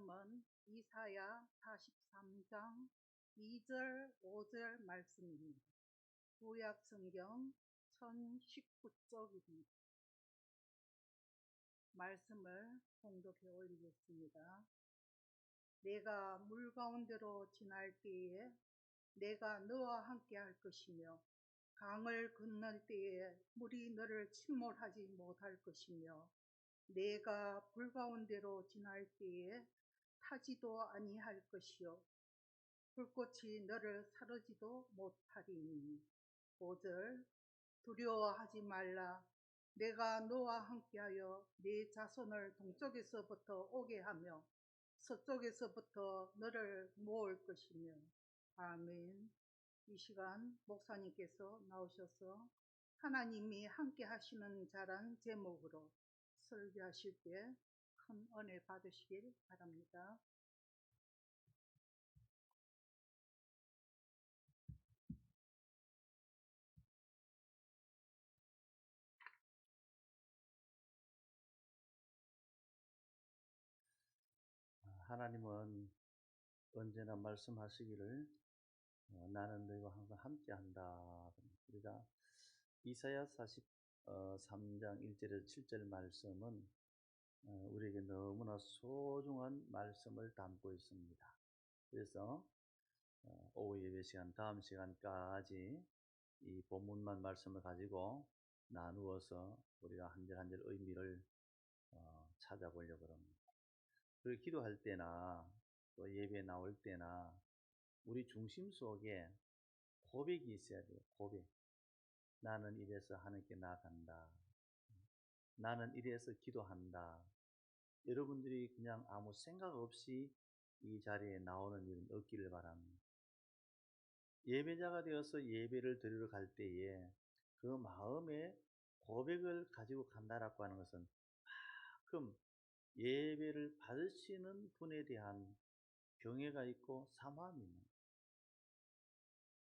말씀은 이사야 43장 2절, 5절 말씀입니다. 구약 성경 1019쪽입니다. 말씀을 봉독해 올리겠습니다. 내가 물 가운데로 지날 때에 내가 너와 함께 할 것이며 강을 건널 때에 물이 너를 침몰하지 못할 것이며 내가 불 가운데로 지날 때에 타지도 아니할 것이요 불꽃이 너를 사르지도 못하리니. 5절 두려워하지 말라. 내가 너와 함께하여 네 자손을 동쪽에서부터 오게 하며 서쪽에서부터 너를 모을 것이며. 아멘. 이 시간 목사님께서 나오셔서 하나님이 함께 하시는 자란 제목으로 설교하실 때 큰 은혜 받으시길 바랍니다. 하나님은 언제나 말씀하시기를 나는 너희와 항상 함께한다. 우리가 이사야 43장 1절에서 7절 말씀은 우리에게 너무나 소중한 말씀을 담고 있습니다. 그래서 오후 예배 시간 다음 시간까지 이 본문만 말씀을 가지고 나누어서 우리가 한 절 한 절 의미를 찾아보려고 합니다. 그리고 기도할 때나 또 예배 나올 때나 우리 중심 속에 고백이 있어야 돼요. 고백. 나는 이래서 하나님께 나아간다. 나는 이래서 기도한다. 여러분들이 그냥 아무 생각 없이 이 자리에 나오는 일은 없기를 바랍니다. 예배자가 되어서 예배를 드리러 갈 때에 그 마음에 고백을 가지고 간다라고 하는 것은 그만큼 예배를 받으시는 분에 대한 경외가 있고 사모함이 있는 거예요.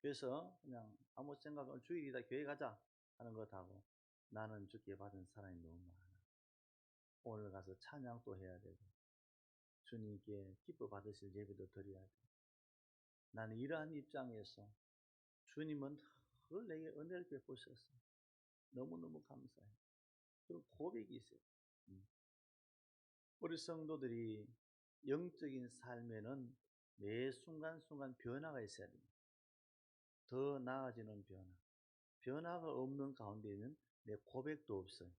그래서 그냥 아무 생각 없이 주일이다 교회 가자 하는 것하고 나는 주께 받은 사랑이 너무 많아. 오늘 가서 찬양도 해야 되고 주님께 기뻐 받으실 예배도 드려야 돼. 나는 이러한 입장에서 주님은 늘 내게 은혜를 베푸셨어. 너무너무 감사해. 그런 고백이 있어요. 우리 성도들이 영적인 삶에는 매 순간순간 변화가 있어야 됩니다. 더 나아지는 변화. 변화가 없는 가운데에는 내 고백도 없어요.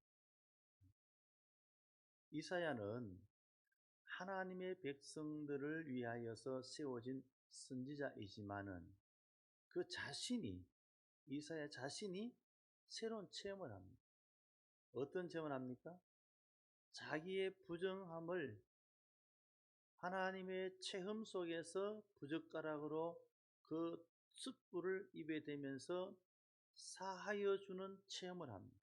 이사야는 하나님의 백성들을 위하여서 세워진 선지자이지만은 그 자신이, 이사야 자신이 새로운 체험을 합니다. 어떤 체험을 합니까? 자기의 부정함을 하나님의 체험 속에서 부젓가락으로 그 숯불을 입에 대면서 사하여 주는 체험을 합니다.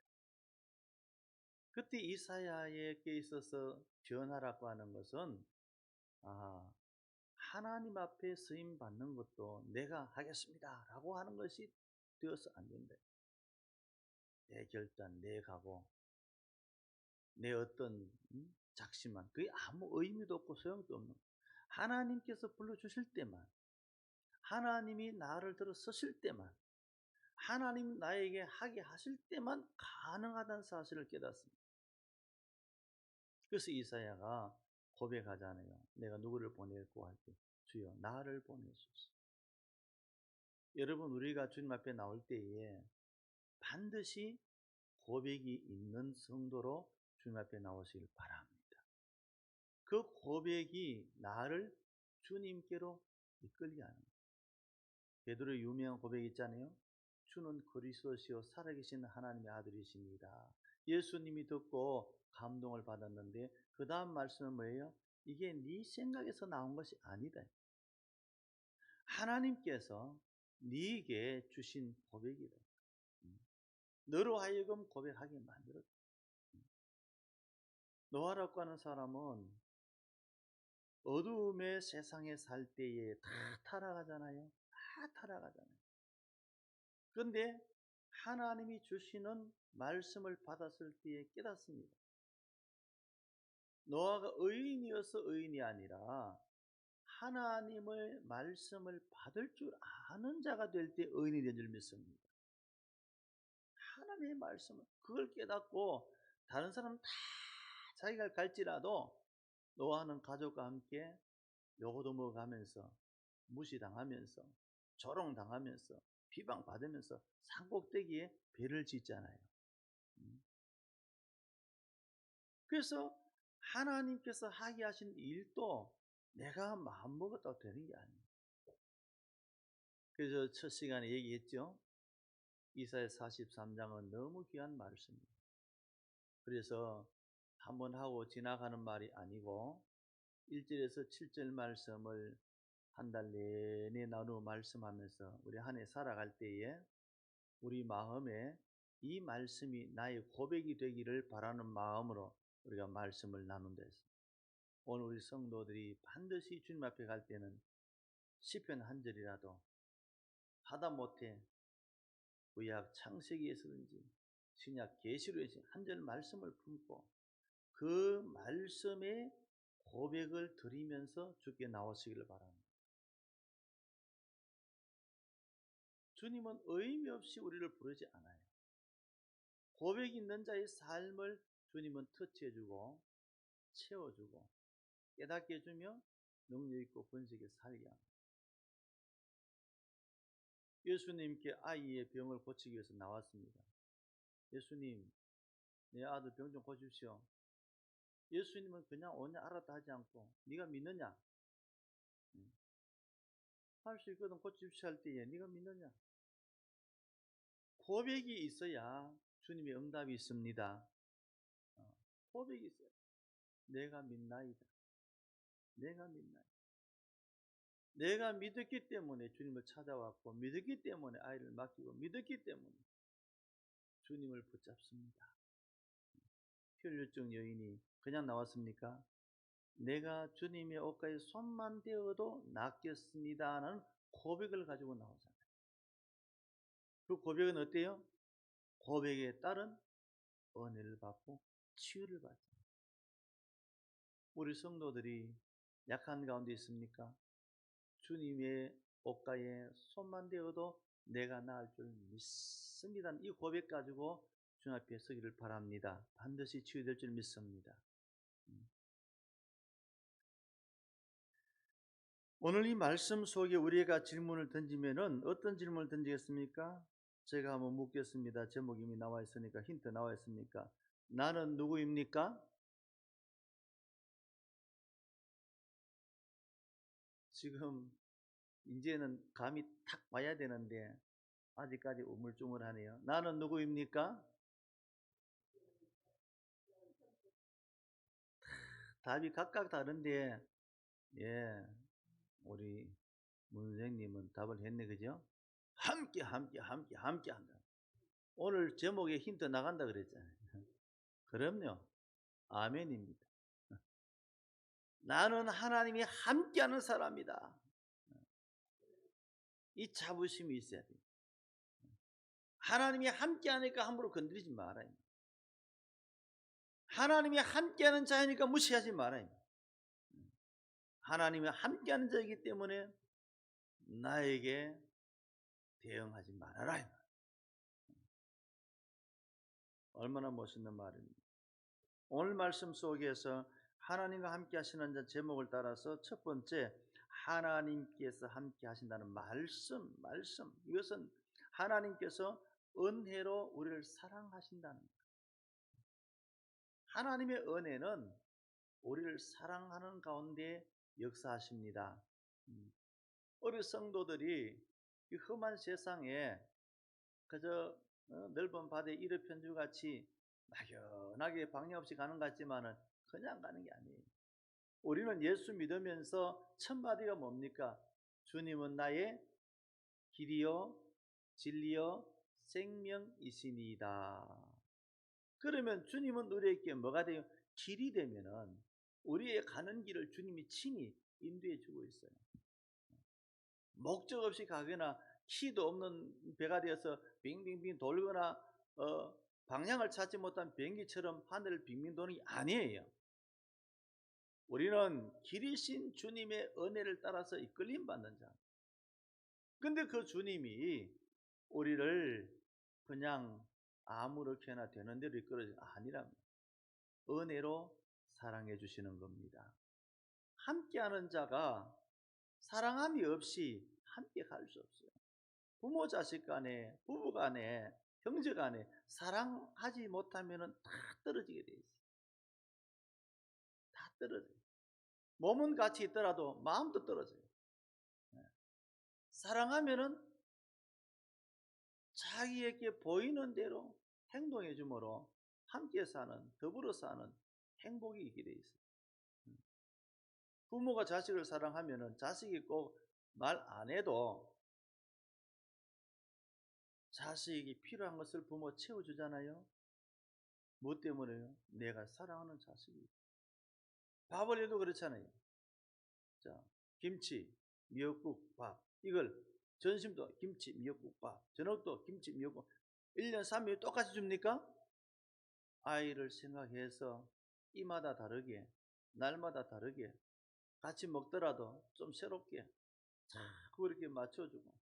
그때 이사야에게 있어서 변화라고 하는 것은 하나님 앞에 쓰임 받는 것도 내가 하겠습니다 라고 하는 것이 되어서 안 된다. 내 결단, 내 각오, 내 어떤 작심만, 그게 아무 의미도 없고 소용도 없는 거예요. 하나님께서 불러주실 때만, 하나님이 나를 들어 서실 때만, 하나님 나에게 하게 하실 때만 가능하다는 사실을 깨닫습니다. 그래서 이사야가 고백하잖아요. 내가 누구를 보낼고 할 때 주여 나를 보내소서. 여러분, 우리가 주님 앞에 나올 때에 반드시 고백이 있는 성도로 주님 앞에 나오시길 바랍니다. 그 고백이 나를 주님께로 이끌게 하는 거예요. 베드로의 유명한 고백이 있잖아요. 주는 그리스도시요 살아계신 하나님의 아들이십니다. 예수님이 듣고 감동을 받았는데 그 다음 말씀은 뭐예요? 이게 네 생각에서 나온 것이 아니다. 하나님께서 네게 주신 고백이다. 너로 하여금 고백하게 만들었다. 노아라고 하는 사람은 어두움의 세상에 살 때에 다 타락하잖아요. 다 타락하잖아요. 그런데 하나님이 주시는 말씀을 받았을 때에 깨닫습니다. 노아가 의인이어서 의인이 아니라 하나님의 말씀을 받을 줄 아는 자가 될 때 의인이 된 줄 믿습니다. 하나님의 말씀을 그걸 깨닫고 다른 사람 다 자기가 갈지라도 노아는 가족과 함께 요거도 먹어가면서 무시당하면서 조롱당하면서 비방받으면서 산꼭대기에 배를 짓잖아요. 그래서 하나님께서 하게 하신 일도 내가 마음먹었다고 되는 게 아니에요. 그래서 첫 시간에 얘기했죠. 이사야 43장은 너무 귀한 말씀입니다. 그래서 한번 하고 지나가는 말이 아니고 1절에서 7절 말씀을 한 달 내내 나누어 말씀하면서 우리 한 해 살아갈 때에 우리 마음에 이 말씀이 나의 고백이 되기를 바라는 마음으로 우리가 말씀을 나눈다 했습니다. 오늘 우리 성도들이 반드시 주님 앞에 갈 때는 시편 한 절이라도 하다못해 구약 창세기에서든지 신약 계시록에서 한 절 말씀을 품고 그 말씀의 고백을 드리면서 주께 나오시기를 바랍니다. 주님은 의미 없이 우리를 부르지 않아요. 고백 있는 자의 삶을 주님은 터치해주고 채워주고 깨닫게 해주며 능력있고 번식에 살게 합니다. 예수님께 아이의 병을 고치기 위해서 나왔습니다. 예수님, 내 아들 병 좀 고치십시오. 예수님은 그냥 오냐 알았다 하지 않고 네가 믿느냐? 할 수 있거든 고치십시오 할 때에 네가 믿느냐? 고백이 있어야 주님의 응답이 있습니다. 고백이 있어요. 내가 믿나이다. 내가 믿나이다. 내가 믿었기 때문에 주님을 찾아왔고 믿었기 때문에 아이를 맡기고 믿었기 때문에 주님을 붙잡습니다. 혈류증 여인이 그냥 나왔습니까? 내가 주님의 옷가에 손만 대어도 낫겠습니다는 고백을 가지고 나오잖아요. 그 고백은 어때요? 고백에 따른 은혜를 받고 치유를 받잖아요. 우리 성도들이 약한 가운데 있습니까? 주님의 옷가에 손만 대어도 내가 나을 줄 믿습니다. 이 고백 가지고 주님 앞에 서기를 바랍니다. 반드시 치유될 줄 믿습니다. 오늘 이 말씀 속에 우리가 질문을 던지면은 어떤 질문을 던지겠습니까? 제가 한번 묻겠습니다. 제목이 이미 나와 있으니까 힌트 나와 있으니까 나는 누구입니까? 지금 이제는 감이 탁 와야 되는데 아직까지 우물쭈물하네요. 나는 누구입니까? 답이 각각 다른데 예, 우리 문생님은 답을 했네, 그죠? 함께 한다. 오늘 제목에 힌트 나간다 그랬잖아요. 그럼요. 아멘입니다. 나는 하나님이 함께하는 사람이다. 이 자부심이 있어야 돼요. 하나님이 함께하니까 함부로 건드리지 말아요. 하나님이 함께하는 자이니까 무시하지 말아요. 하나님이 함께하는 자이기 때문에 나에게 대응하지 말아라. 얼마나 멋있는 말입니다. 오늘 말씀 속에서 하나님과 함께 하시는 자 제목을 따라서 첫 번째 하나님께서 함께 하신다는 말씀 이것은 하나님께서 은혜로 우리를 사랑하신다는 것. 하나님의 은혜는 우리를 사랑하는 가운데 역사하십니다. 우리 성도들이 이 험한 세상에 그저 넓은 바다에 이르편주 같이 막연하게 방향 없이 가는 것 같지만은 그냥 가는 게 아니에요. 우리는 예수 믿으면서 첫 마디가 뭡니까? 주님은 나의 길이요 진리요 생명이시니이다. 그러면 주님은 우리에게 뭐가 돼요? 길이 되면은 우리의 가는 길을 주님이 친히 인도해 주고 있어요. 목적 없이 가거나 키도 없는 배가 되어서 빙빙빙 돌거나 방향을 찾지 못한 비행기처럼 하늘을 빙빙 도는 게 아니에요. 우리는 길이신 주님의 은혜를 따라서 이끌림 받는 자. 근데 그 주님이 우리를 그냥 아무렇게나 되는 대로 이끌어주는 아니랍니다. 은혜로 사랑해 주시는 겁니다. 함께하는 자가 사랑함이 없이 함께 갈 수 없어요. 부모 자식 간에, 부부 간에, 형제 간에 사랑하지 못하면 다 떨어지게 돼 있어요. 다 떨어져요. 몸은 같이 있더라도 마음도 떨어져요. 사랑하면은 자기에게 보이는 대로 행동해 주므로 함께 사는, 더불어 사는 행복이 있게 돼 있어요. 부모가 자식을 사랑하면은 자식이 꼭 말 안 해도 자식이 필요한 것을 부모 채워주잖아요. 뭐 때문에요? 내가 사랑하는 자식이. 밥을 해도 그렇잖아요. 자, 김치, 미역국, 밥. 이걸 점심도 김치, 미역국, 밥. 저녁도 김치, 미역국. 1년 3일 똑같이 줍니까? 아이를 생각해서 이마다 다르게, 날마다 다르게 같이 먹더라도 좀 새롭게 자꾸 이렇게 맞춰주고,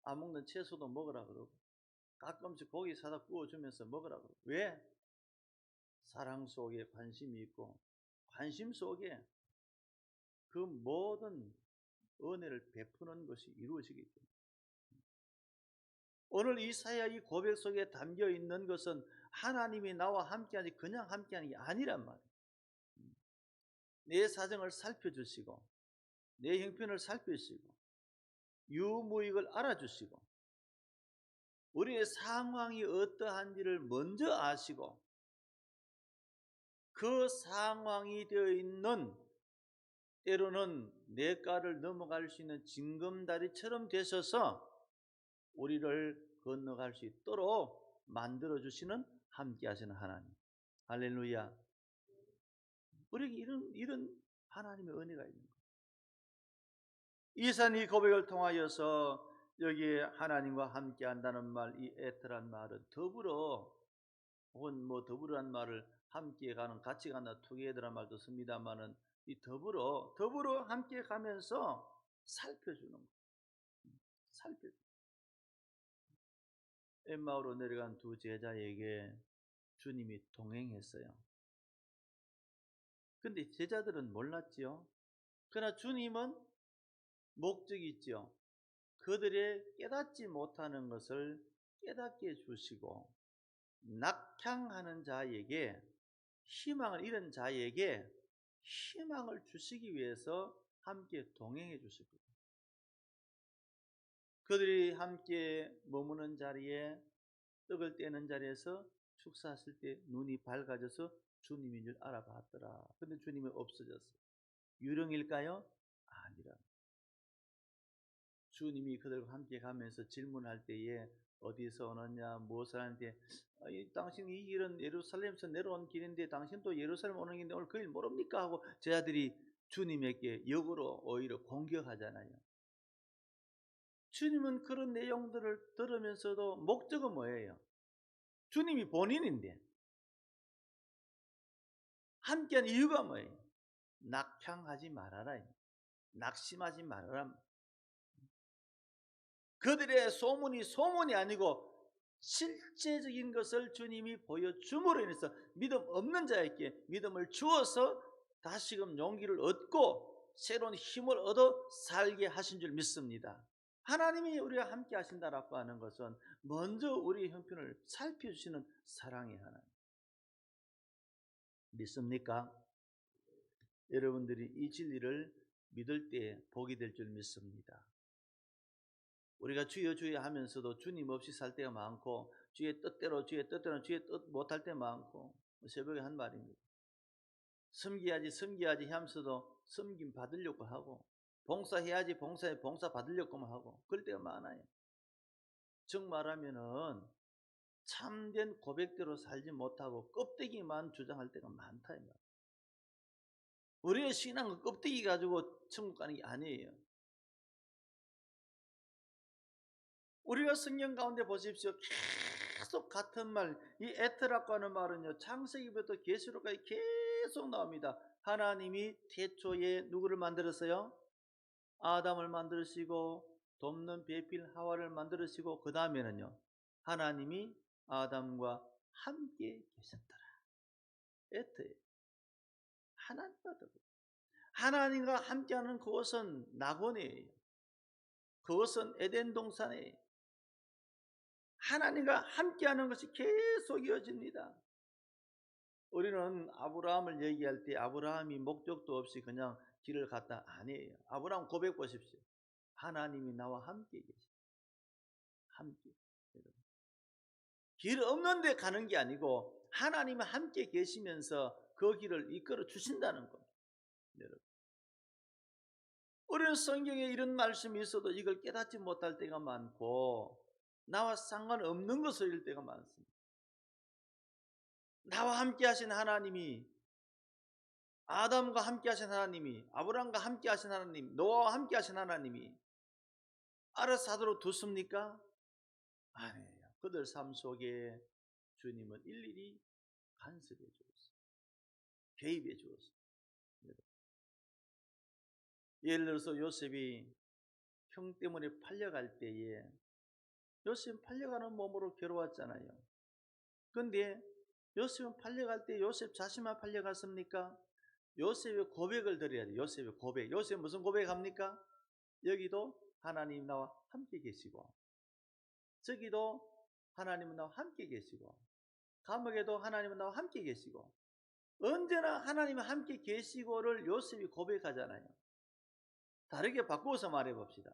안 먹는 채소도 먹으라 그러고, 가끔씩 고기 사다 구워주면서 먹으라 그러고. 왜? 사랑 속에 관심이 있고, 관심 속에 그 모든 은혜를 베푸는 것이 이루어지기 때문에. 오늘 이사야 이 고백 속에 담겨 있는 것은 하나님이 나와 함께하지 그냥 함께하는 게 아니란 말이에요. 내 사정을 살펴주시고, 내 형편을 살피시고, 유무익을 알아주시고, 우리의 상황이 어떠한지를 먼저 아시고, 그 상황이 되어 있는 때로는 냇가를 넘어갈 수 있는 징검다리처럼 되셔서 우리를 건너갈 수 있도록 만들어주시는 함께 하시는 하나님. 할렐루야. 우리에게 이런 하나님의 은혜가 있는 거예요. 이산 이 고백을 통하여서 여기에 하나님과 함께 한다는 말, 이 에트란 말은 더불어, 혹은 뭐 더불어란 말을 함께 가는, 같이 간다, 투게더란 말도 씁니다만은 이 더불어 함께 가면서 살펴주는 거예요. 살펴주는 거예요. 엠마오로 내려간 두 제자에게 주님이 동행했어요. 근데 제자들은 몰랐지요. 그러나 주님은 목적이 있죠. 그들의 깨닫지 못하는 것을 깨닫게 해주시고, 낙향하는 자에게, 희망을 잃은 자에게 희망을 주시기 위해서 함께 동행해 주실 거예요. 그들이 함께 머무는 자리에, 떡을 떼는 자리에서 축사하실 때 눈이 밝아져서 주님인 줄 알아봤더라. 근데 주님이 없어졌어요. 유령일까요? 아니라. 주님이 그들과 함께 가면서 질문할 때에 어디서 오느냐, 무엇을 하는데, 당신 이 길은 예루살렘에서 내려온 길인데 당신도 예루살렘 오는 길인데 오늘 그 일 모릅니까? 하고 제자들이 주님에게 역으로 오히려 공격하잖아요. 주님은 그런 내용들을 들으면서도 목적은 뭐예요? 주님이 본인인데 함께한 이유가 뭐예요? 낙향하지 말아라, 낙심하지 말아라. 그들의 소문이 아니고 실제적인 것을 주님이 보여줌으로 인해서 믿음 없는 자에게 믿음을 주어서 다시금 용기를 얻고 새로운 힘을 얻어 살게 하신 줄 믿습니다. 하나님이 우리와 함께 하신다라고 하는 것은 먼저 우리의 형편을 살펴주시는 사랑의 하나님. 믿습니까? 여러분들이 이 진리를 믿을 때 복이 될 줄 믿습니다. 우리가 주여 주여 하면서도 주님 없이 살 때가 많고, 주의 뜻대로 주의 뜻 못할 때 많고, 새벽에 한 말입니다. 섬겨야지 하면서도 섬김 받으려고 하고, 봉사해야지 봉사 받으려고만 하고, 그럴 때가 많아요. 즉 말하면은 참된 고백대로 살지 못하고 껍데기만 주장할 때가 많다 이 말이에요. 우리의 신앙은 껍데기 가지고 천국 가는 게 아니에요. 우리가 성경 가운데 보십시오. 계속 같은 말, 이 에트라고 하는 말은요, 창세기부터 계시록까지 계속 나옵니다. 하나님이 태초에 누구를 만들었어요? 아담을 만드시고 돕는 배필 하와를 만드시고 그 다음에는요, 하나님이 아담과 함께 계셨더라. 에트에 하나님과 함께하는 그것은 낙원이에요. 그것은 에덴 동산이에요. 하나님과 함께하는 것이 계속 이어집니다. 우리는 아브라함을 얘기할 때 아브라함이 목적도 없이 그냥 길을 갔다 아니에요. 아브라함 고백 보십시오. 하나님이 나와 함께 계십니다. 함께. 길 없는 데 가는 게 아니고 하나님이 함께 계시면서 그 길을 이끌어 주신다는 겁니다. 여러분. 우리는 성경에 이런 말씀이 있어도 이걸 깨닫지 못할 때가 많고 나와 상관없는 것을 읽을 때가 많습니다. 나와 함께 하신 하나님이, 아담과 함께 하신 하나님이, 아브라함과 함께 하신 하나님, 노아와 함께 하신 하나님이 알아서 하도록 뒀습니까? 아니에요. 그들 삶 속에 주님은 일일이 간섭해 주었어요. 개입해 주었어요. 예를 들어서 요셉이 형 때문에 팔려갈 때에 요셉은 팔려가는 몸으로 괴로웠잖아요. 그런데 요셉은 팔려갈 때 요셉 자신만 팔려갔습니까? 요셉의 고백을 드려야 돼요. 요셉의 고백. 요셉 무슨 고백합니까? 여기도 하나님 나와 함께 계시고 저기도 하나님은 나와 함께 계시고 감옥에도 하나님은 나와 함께 계시고 언제나 하나님은 함께 계시고를 요셉이 고백하잖아요. 다르게 바꾸어서 말해봅시다.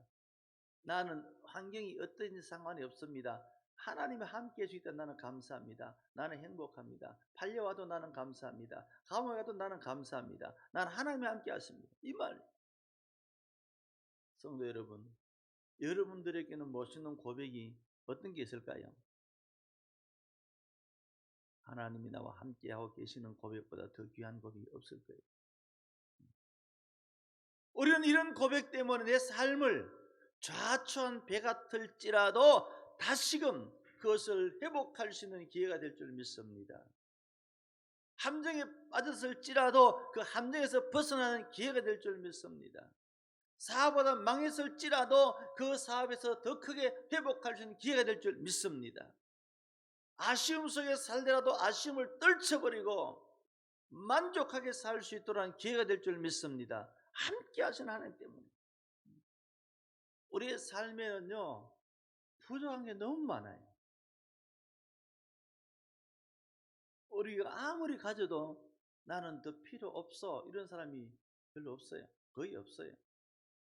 나는 환경이 어떤지 상관이 없습니다. 하나님이 함께 해주기 때문에 나는 감사합니다. 나는 행복합니다. 팔려와도 나는 감사합니다. 감옥에 가도 나는 감사합니다. 나는 하나님이 함께 하십니다. 이 말. 성도 여러분, 여러분들에게는 멋있는 고백이 어떤 게 있을까요? 하나님이 나와 함께하고 계시는 고백보다 더 귀한 고백이 없을 거예요. 우리는 이런 고백 때문에 내 삶을 좌초한 배 같을지라도 다시금 그것을 회복할 수 있는 기회가 될 줄 믿습니다. 함정에 빠졌을지라도 그 함정에서 벗어나는 기회가 될 줄 믿습니다. 사업보다 망했을지라도 그 사업에서 더 크게 회복할 수 있는 기회가 될 줄 믿습니다. 아쉬움 속에 살더라도 아쉬움을 떨쳐버리고 만족하게 살 수 있도록 기회가 될 줄 믿습니다. 함께 하신 하나님 때문에. 우리의 삶에는요, 부족한 게 너무 많아요. 우리가 아무리 가져도 나는 더 필요 없어 이런 사람이 별로 없어요. 거의 없어요.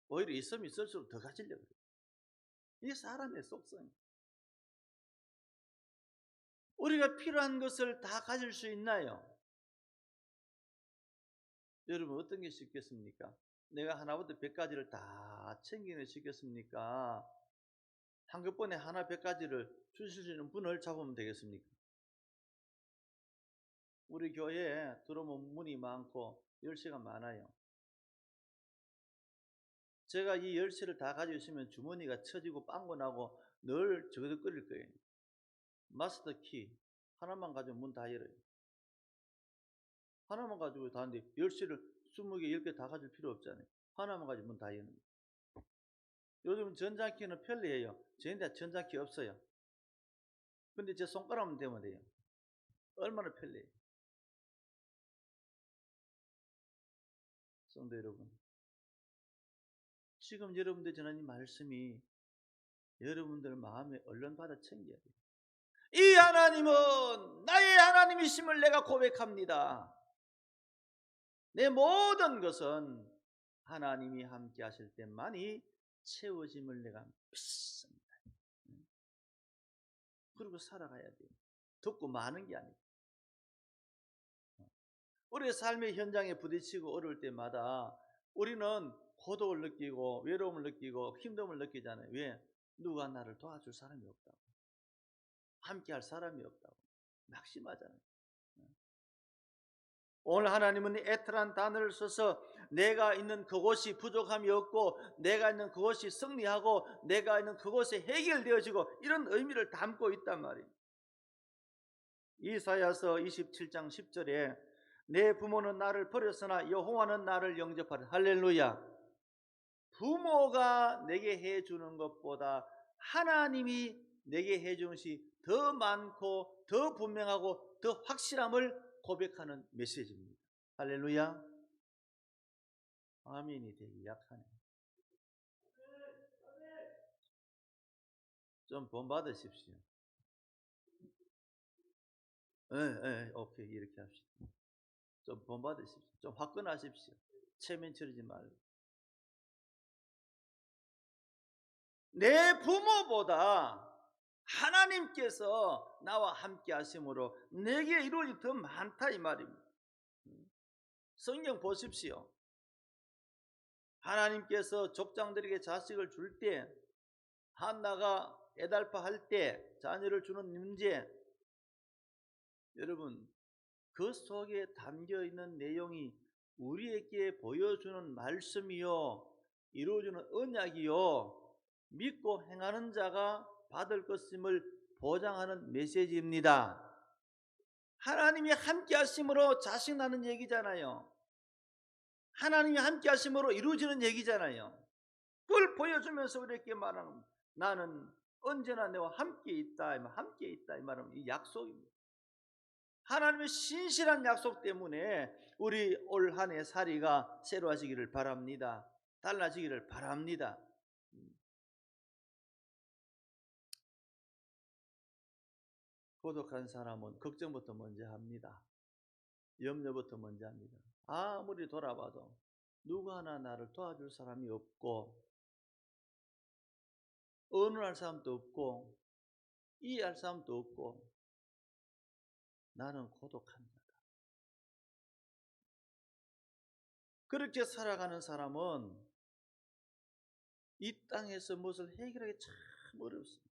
오히려 있으면 있을수록 더 가지려고 해요. 이게 사람의 속성이에요. 우리가 필요한 것을 다 가질 수 있나요? 여러분 어떤 게 쉽겠습니까? 내가 하나부터 100가지를 다 챙기는 게 쉽겠습니까? 한꺼번에 하나 100가지를 주실 수 있는 분을 잡으면 되겠습니까? 우리 교회에 들어오면 문이 많고 열쇠가 많아요. 제가 이 열쇠를 다 가지고 있으면 주머니가 처지고 빵꾸 나고 늘 저거득거릴 거예요. 마스터 키 하나만 가지고 문 다 열어요. 하나만 가지고 다 하는데 열쇠를 20개, 10개 다 가질 필요 없잖아요. 하나만 가지고 문 다 여는 거예요. 요즘 전자키는 편리해요. 저희한테 전자키 없어요. 근데 제 손가락만 대면 돼요. 얼마나 편리해요. 성도 여러분, 지금 여러분들 전하는 말씀이 여러분들 마음에 얼른 받아 챙겨야 돼요. 이 하나님은 나의 하나님이심을 내가 고백합니다. 내 모든 것은 하나님이 함께 하실 때만이 채워짐을 내가 믿습니다. 그리고 살아가야 돼요. 듣고 마는 게 아니고. 우리의 삶의 현장에 부딪히고 어려울 때마다 우리는 고독을 느끼고 외로움을 느끼고 힘듦을 느끼잖아요. 왜? 누가 나를 도와줄 사람이 없다고. 함께 할 사람이 없다고. 낙심하잖아요. 오늘 하나님은 애틀한 단어를 써서 내가 있는 그곳이 부족함이 없고 내가 있는 그곳이 승리하고 내가 있는 그곳에 해결되어지고 이런 의미를 담고 있단 말이에요. 이사야서 27장 10절에 내 부모는 나를 버렸으나 여호와는 나를 영접하라. 할렐루야. 부모가 내게 해주는 것보다 하나님이 내게 해주는 것이 더 많고 더 분명하고 더 확실함을 고백하는 메시지입니다. 할렐루야. 아멘이 되기 약하네. 좀 본받으십시오. 오케이, 이렇게 합시다. 좀 본받으십시오. 좀 화끈하십시오. 체면 치르지 말고. 내 부모보다 하나님께서 나와 함께 하심으로 내게 이루어진 더 많다 이 말입니다. 성경 보십시오. 하나님께서 족장들에게 자식을 줄 때, 한나가 애달파 할 때 자녀를 주는 문제, 여러분 그 속에 담겨 있는 내용이 우리에게 보여주는 말씀이요, 이루어주는 언약이요, 믿고 행하는 자가 받을 것임을 보장하는 메시지입니다. 하나님이 함께 하심으로 자식 나는 얘기잖아요. 하나님이 함께 하심으로 이루어지는 얘기잖아요. 그걸 보여주면서 우리에게 말하는, 나는 언제나 너와 함께 있다, 함께 있다 이 말은 이 약속입니다. 하나님의 신실한 약속 때문에 우리 올 한 해 살이가 새로워지기를 바랍니다. 달라지기를 바랍니다. 고독한 사람은 걱정부터 먼저 합니다. 염려부터 먼저 합니다. 아무리 돌아봐도 누구 하나 나를 도와줄 사람이 없고, 언어할 사람도 없고, 이해할 사람도 없고, 나는 고독한 자다. 그렇게 살아가는 사람은 이 땅에서 무엇을 해결하기 참 어렵습니다.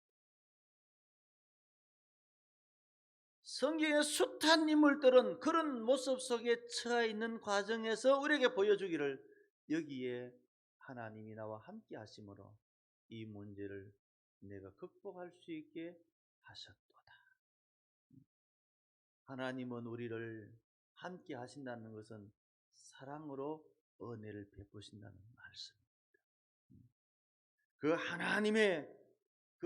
성경의 숱한 인물들은 그런 모습 속에 처해 있는 과정에서 우리에게 보여주기를, 여기에 하나님이 나와 함께 하심으로 이 문제를 내가 극복할 수 있게 하셨도다. 하나님은 우리를 함께 하신다는 것은 사랑으로 은혜를 베푸신다는 말씀입니다. 그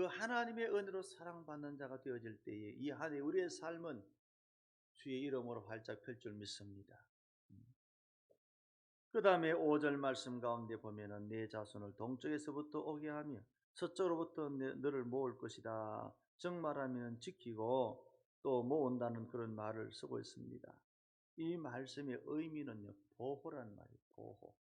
하나님의 은혜로 사랑받는 자가 되어질 때에 이 한 해 우리의 삶은 주의 이름으로 활짝 펼 줄 믿습니다. 그 다음에 5절 말씀 가운데 보면은 내 자손을 동쪽에서부터 오게 하며 서쪽으로부터 너를 모을 것이다. 정말하면 지키고 또 모은다는 그런 말을 쓰고 있습니다. 이 말씀의 의미는요, 보호란 말이에요. 보호.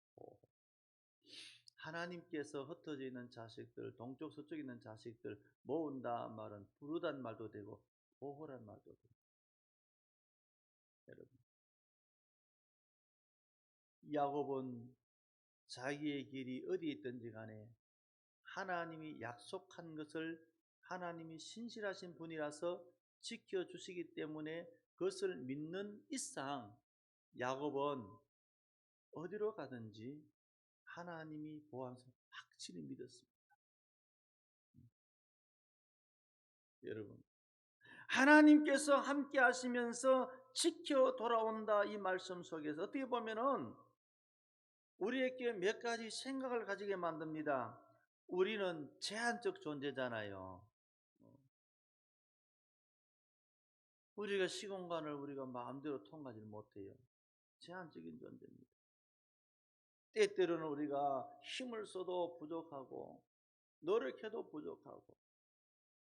하나님께서 흩어져 있는 자식들, 동쪽 서쪽에 있는 자식들 모은다 말은 부르단 말도 되고 보호란 말도 되고. 여러분, 야곱은 자기의 길이 어디 있든지 간에 하나님이 약속한 것을 하나님이 신실하신 분이라서 지켜주시기 때문에 그것을 믿는 이상 야곱은 어디로 가든지 하나님이 보호하셔서 확실히 믿었습니다. 여러분, 하나님께서 함께 하시면서 지켜 돌아온다 이 말씀 속에서 어떻게 보면은 우리에게 몇 가지 생각을 가지게 만듭니다. 우리는 제한적 존재잖아요. 우리가 시공간을 우리가 마음대로 통과하지 못해요. 제한적인 존재입니다. 때때로는 우리가 힘을 써도 부족하고 노력해도 부족하고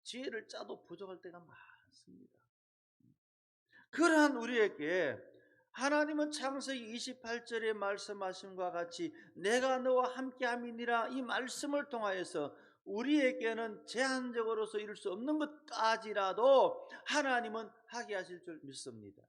지혜를 짜도 부족할 때가 많습니다. 그러한 우리에게 하나님은 창세기 28절에 말씀하심과 같이 내가 너와 함께함이니라 이 말씀을 통하여서 우리에게는 제한적으로서 이룰 수 없는 것까지라도 하나님은 하게 하실 줄 믿습니다.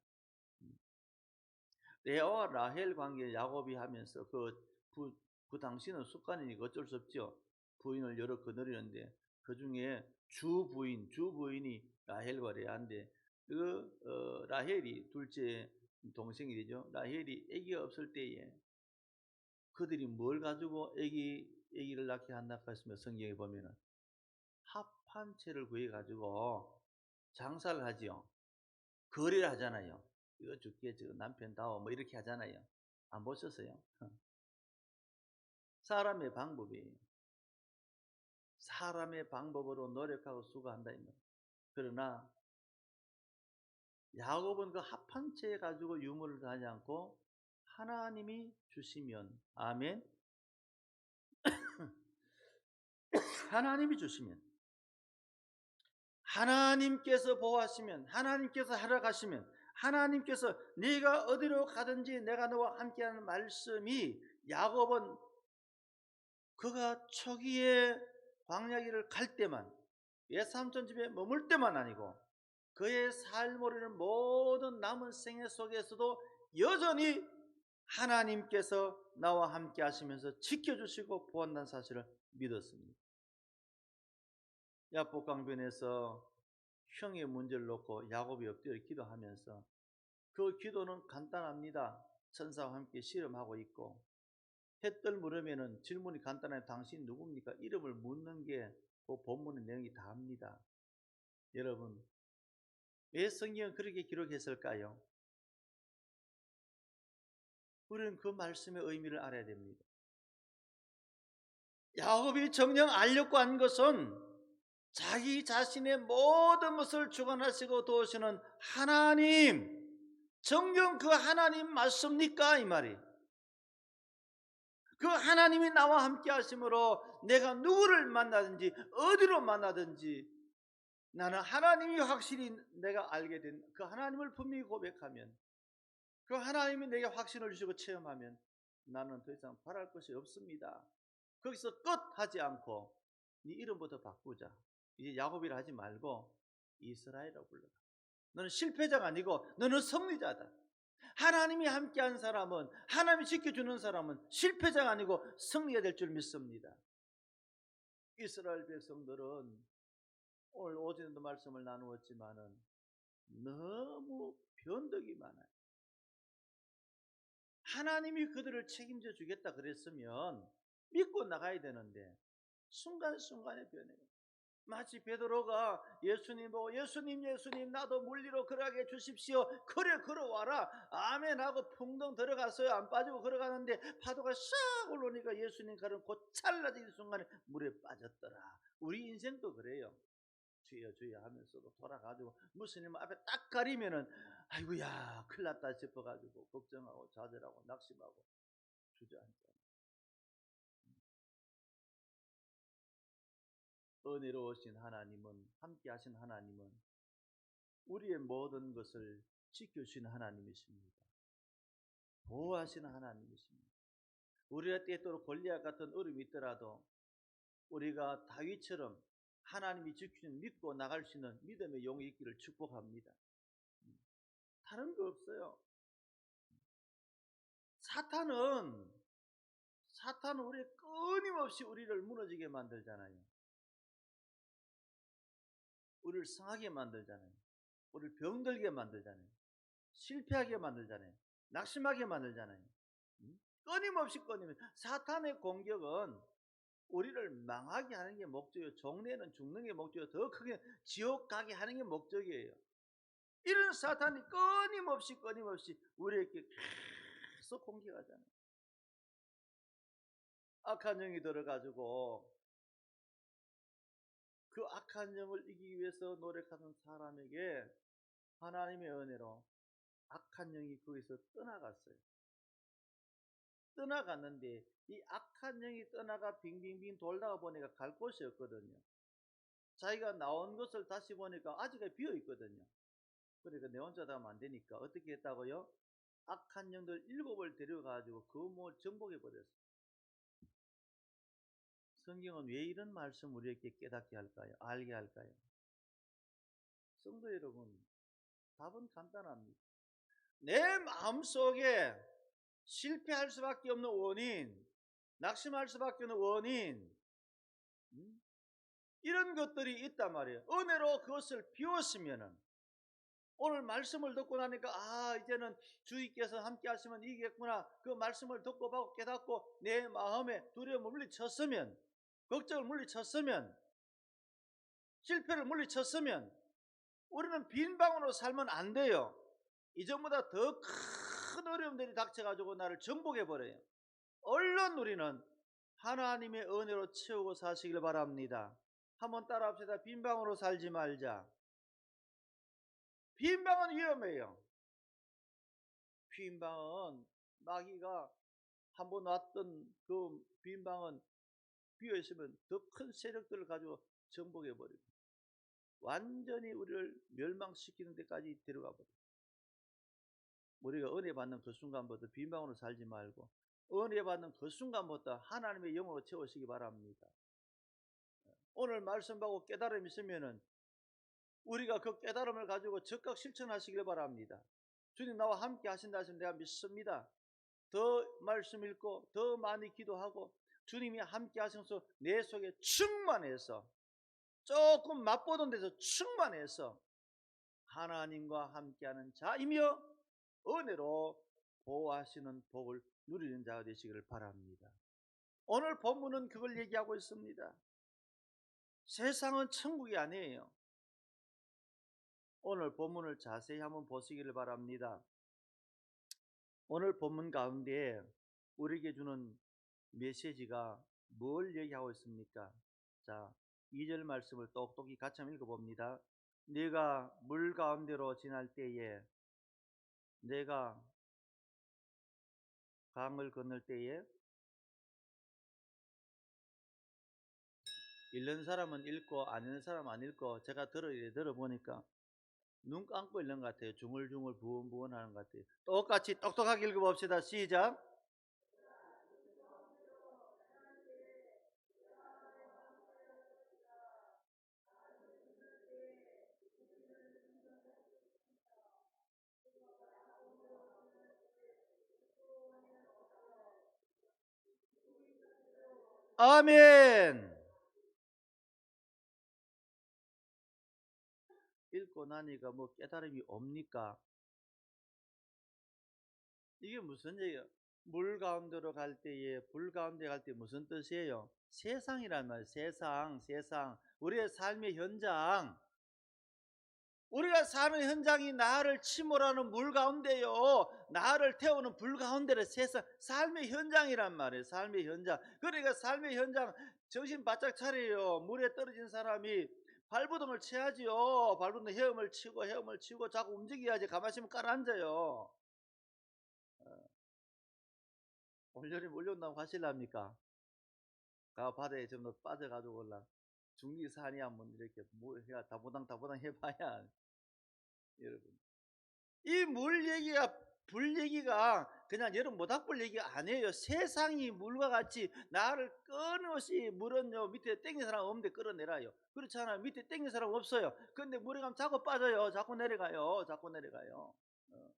레아와 라헬 관계 야곱이 하면서 그 당시는 습관이니까 어쩔 수 없죠. 부인을 여러 거느리는데 그 중에 주부인이 라헬과 레아인데 라헬이 둘째 동생이 되죠. 라헬이 아기가 없을 때에 그들이 뭘 가지고 아기를 낳게 한다 했으면 성경에 보면은 합한 채를 구해 가지고 장사를 하지요. 거래를 하잖아요. 이거 줄게, 저 남편다워, 뭐 이렇게 하잖아요. 안 보셨어요? 사람의 방법으로 노력하고 수고한다. 그러나 야곱은 그 합한 채 가지고 유무를 하지 않고 하나님이 주시면, 아멘. 하나님이 주시면, 하나님께서 보호하시면, 하나님께서 하러 가시면, 하나님께서 네가 어디로 가든지 내가 너와 함께하는 말씀이, 야곱은 그가 초기에 광야길을 갈 때만, 외삼촌 집에 머물 때만 아니고 그의 삶으로는 모든 남은 생애 속에서도 여전히 하나님께서 나와 함께 하시면서 지켜주시고 보호한다는 사실을 믿었습니다. 야복강변에서 형의 문제를 놓고 야곱이 엎드려 기도하면서, 그 기도는 간단합니다. 천사와 함께 씨름하고 있고, 해뜰 물으면은 질문이 간단해요. 당신 누굽니까? 이름을 묻는 게 그 본문의 내용이 다합니다. 여러분, 왜 성경은 그렇게 기록했을까요? 우리는 그 말씀의 의미를 알아야 됩니다. 야곱이 정녕 알려고 한 것은 자기 자신의 모든 것을 주관하시고 도우시는 하나님, 정녕 그 하나님 맞습니까? 이 말이. 그 하나님이 나와 함께 하심으로 내가 누구를 만나든지 어디로 만나든지 나는 하나님이 확실히 내가 알게 된 그 하나님을 분명히 고백하면, 그 하나님이 내게 확신을 주시고 체험하면 나는 더 이상 바랄 것이 없습니다. 거기서 끝 하지 않고 네 이름부터 바꾸자. 이제 야곱이라 하지 말고 이스라엘이라고 불러라. 너는 실패자가 아니고 너는 승리자다. 하나님이 함께한 사람은, 하나님이 지켜주는 사람은 실패자가 아니고 승리가 될 줄 믿습니다. 이스라엘 백성들은 오늘 오전에도 말씀을 나누었지만은 너무 변덕이 많아요. 하나님이 그들을 책임져 주겠다 그랬으면 믿고 나가야 되는데 순간순간에 변해요. 마치 베드로가 예수님 보고 예수님 나도 물리로 걸어가게 해주십시오. 그래 걸어와라. 아멘 하고 풍덩 들어갔어요. 안 빠지고 걸어가는데 파도가 싹 올라오니까 예수님 가는 곧 찰나지는 순간에 물에 빠졌더라. 우리 인생도 그래요. 주여 주여 하면서도 돌아가지고 무슨 앞에 딱 가리면은 아이고야 큰일 났다 싶어가지고 걱정하고 좌절하고 낙심하고 주저앉아. 은혜로우신 하나님은, 함께 하신 하나님은 우리의 모든 것을 지켜주시는 하나님이십니다. 보호하시는 하나님이십니다. 우리가 때때로 골리앗 같은 어려움이 있더라도 우리가 다윗처럼 하나님이 지키는 믿고 나갈 수 있는 믿음의 용이 있기를 축복합니다. 다른 거 없어요. 사탄은 우리 끊임없이 우리를 무너지게 만들잖아요. 우리를 상하게 만들잖아요. 우리를 병들게 만들잖아요. 실패하게 만들잖아요. 낙심하게 만들잖아요. 끊임없이 사탄의 공격은 우리를 망하게 하는 게 목적이에요. 종래는 죽는 게 목적이에요. 더 크게 지옥 가게 하는 게 목적이에요. 이런 사탄이 끊임없이 우리에게 계속 공격하잖아요. 악한 영이 들어가지고 그 악한 영을 이기기 위해서 노력하는 사람에게 하나님의 은혜로 악한 영이 거기서 떠나갔어요. 떠나갔는데 이 악한 영이 떠나가 빙빙빙 돌다가 보니까 갈 곳이 없거든요. 자기가 나온 것을 다시 보니까 아직은 비어 있거든요. 그러니까 내 혼자 가면 안 되니까 어떻게 했다고요? 악한 영들 7을 데려가지고 그 몸을 정복해 버렸어요. 성경은 왜 이런 말씀 우리에게 깨닫게 할까요? 알게 할까요? 성도 여러분, 답은 간단합니다. 내 마음속에 실패할 수밖에 없는 원인, 낙심할 수밖에 없는 원인, 이런 것들이 있단 말이에요. 은혜로 그것을 비웠으면은, 오늘 말씀을 듣고 나니까 이제는 주님께서 함께 하시면 이기겠구나. 그 말씀을 듣고 받고 깨닫고 내 마음에 두려움을 물리쳤으면, 걱정을 물리쳤으면, 실패를 물리쳤으면 우리는 빈 방으로 살면 안 돼요. 이전보다 더 큰 어려움들이 닥쳐가지고 나를 정복해버려요. 얼른 우리는 하나님의 은혜로 채우고 사시길 바랍니다. 한번 따라합시다. 빈 방으로 살지 말자. 빈 방은 위험해요. 빈 방은 마귀가 한번 왔던 그 빈 방은 비어 있으면 더 큰 세력들을 가지고 정복해버리고 완전히 우리를 멸망시키는 데까지 데려가 버려요. 우리가 은혜 받는 그 순간부터 빈 방으로 살지 말고 은혜 받는 그 순간부터 하나님의 영으로 채우시기 바랍니다. 오늘 말씀 받고 깨달음이 있으면은 우리가 그 깨달음을 가지고 적극 실천하시길 바랍니다. 주님 나와 함께 하신다 하시면 내가 믿습니다. 더 말씀 읽고 더 많이 기도하고 주님이 함께 하셔서 내 속에 충만해서 조금 맛보던 데서 충만해서 하나님과 함께하는 자이며 은혜로 보호하시는 복을 누리는 자가 되시기를 바랍니다. 오늘 본문은 그걸 얘기하고 있습니다. 세상은 천국이 아니에요. 오늘 본문을 자세히 한번 보시기를 바랍니다. 오늘 본문 가운데 우리에게 주는 메시지가 뭘 얘기하고 있습니까? 자, 2절 말씀을 똑똑히 같이 한번 읽어봅니다. 네가 물 가운데로 지날 때에 내가 강을 건널 때에 읽는 사람은 읽고 안 읽는 사람은 안 읽고 제가 들어보니까 눈 감고 읽는 것 같아요. 중얼중얼 부언부언 하는 것 같아요. 똑같이 똑똑하게 읽어봅시다. 시작. 아멘. 읽고 나니까 뭐 깨달음이 옵니까? 이게 무슨 얘기예요? 물 가운데로 갈 때에 불 가운데 갈 때 무슨 뜻이에요? 세상이란 말이에요. 세상. 우리의 삶의 현장. 우리가 사는 현장이 나를 침몰하는 물 가운데요. 나를 태우는 불 가운데를 세상 삶의 현장이란 말이에요. 삶의 현장. 그러니까 삶의 현장 정신 바짝 차려요. 물에 떨어진 사람이 발버둥을 쳐야지요. 발버둥 헤엄을 치고 자꾸 움직여야지. 가만히 있으면 깔아앉아요. 올여름 올려온다고 하실랍니까? 가 바다에 좀 더 빠져가지고 올라 중리산이 한번 이렇게 물 해야 다보당 해봐야 여러분 이 물 얘기가 불 얘기가 그냥 여러분 모닥불 얘기가 아니에요. 세상이 물과 같이 나를 끊임없이 물은요 밑에 땡긴 사람 없는데 끌어내라요. 그렇잖아요. 밑에 땡긴 사람 없어요. 근데 물에 가면 자꾸 빠져요. 자꾸 내려가요. 어.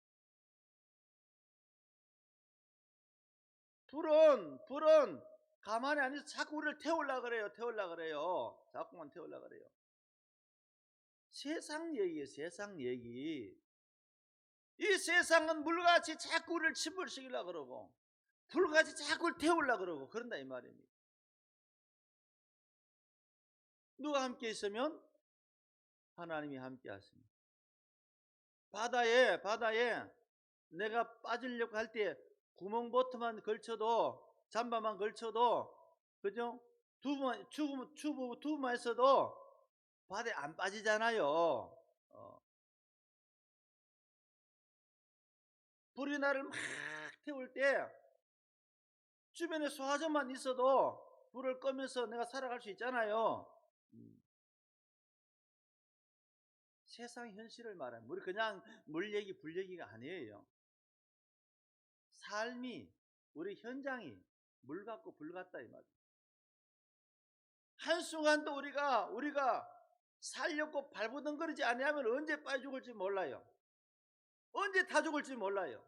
불은 가만히 안 있어 자꾸 우리를 태우려고 그래요. 자꾸만 태우려고 그래요. 세상 얘기예요. 세상 얘기. 이 세상은 물같이 자꾸 우리를 침몰시키려고 그러고 불같이 자꾸 태우려고 그러고 그런다 이 말입니다. 누가 함께 있으면 하나님이 함께 하십니다. 바다에 내가 빠지려고 할 때 구멍보트만 걸쳐도 잠바만 걸쳐도 그죠? 튜브만 있어도 바다에 안 빠지잖아요. 불이 나를 막 태울 때 주변에 소화전만 있어도 불을 끄면서 내가 살아갈 수 있잖아요. 세상 현실을 말하는 우리 그냥 물 얘기 불 얘기가 아니에요. 삶이 우리 현장이 물 같고 불 같다 이 말이에요. 한순간도 우리가 살려고 발버둥거리지 아니하면 언제 빠져 죽을지 몰라요. 언제 타 죽을지 몰라요.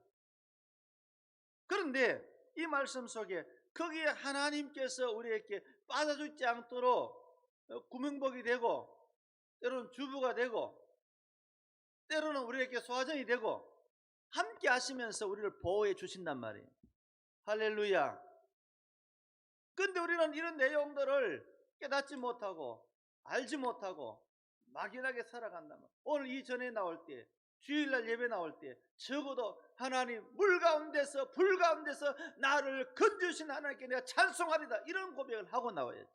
그런데 이 말씀 속에 거기에 하나님께서 우리에게 빠져 죽지 않도록 구명복이 되고 때로는 주부가 되고 때로는 우리에게 소화전이 되고 함께 하시면서 우리를 보호해 주신단 말이에요. 할렐루야. 근데 우리는 이런 내용들을 깨닫지 못하고 알지 못하고 막연하게 살아간다면 오늘 이 전에 나올 때 주일날 예배 나올 때 적어도 하나님 물 가운데서 불 가운데서 나를 건져주신 하나님께 내가 찬송하리다 이런 고백을 하고 나와야지.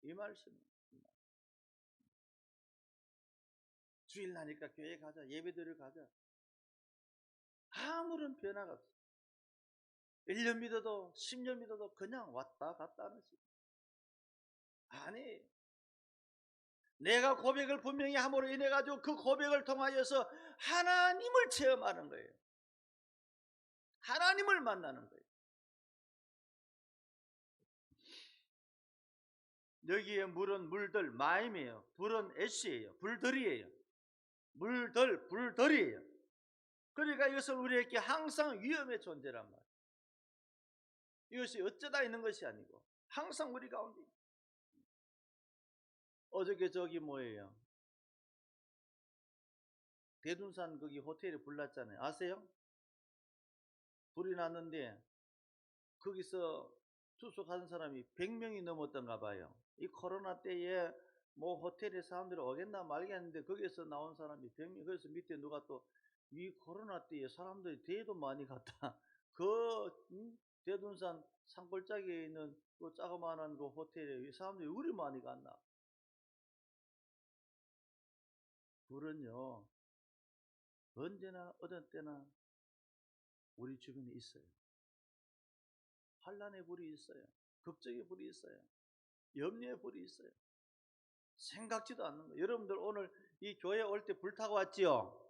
이 말씀입니다. 주일 나니까 교회 가자, 예배드리러 가자. 아무런 변화가 없어. 1년 믿어도 10년 믿어도 그냥 왔다 갔다 하는 식. 아니, 내가 고백을 분명히 함으로 인해 가지고 그 고백을 통하여서 하나님을 체험하는 거예요. 하나님을 만나는 거예요. 여기에 물은 물들, 마임이에요. 불은 애쉬예요. 불들이에요. 물들, 불들이에요. 그러니까 이것은 우리에게 항상 위험의 존재란 말이에요. 이것이 어쩌다 있는 것이 아니고 항상 우리 가운데. 어저께 저기 뭐예요? 대둔산 거기 호텔에 불 났잖아요. 아세요? 불이 났는데 거기서 투숙하는 사람이 100명이 넘었던가 봐요. 이 코로나 때에 뭐 호텔에 사람들이 오겠나 말겠는데 거기서 나온 사람이 100명. 그래서 밑에 누가 또 이 코로나 때에 사람들이 대도 많이 갔다. 그 대둔산 산골짜기에 있는 그 자그마한 그 호텔에 이 사람들이 우리 많이 갔나? 불은요 언제나 어떤 때나 우리 주변에 있어요. 환란의 불이 있어요. 걱정의 불이 있어요. 염려의 불이 있어요. 생각지도 않는 거예요. 여러분들 오늘 이 교회 올 때 불 타고 왔지요?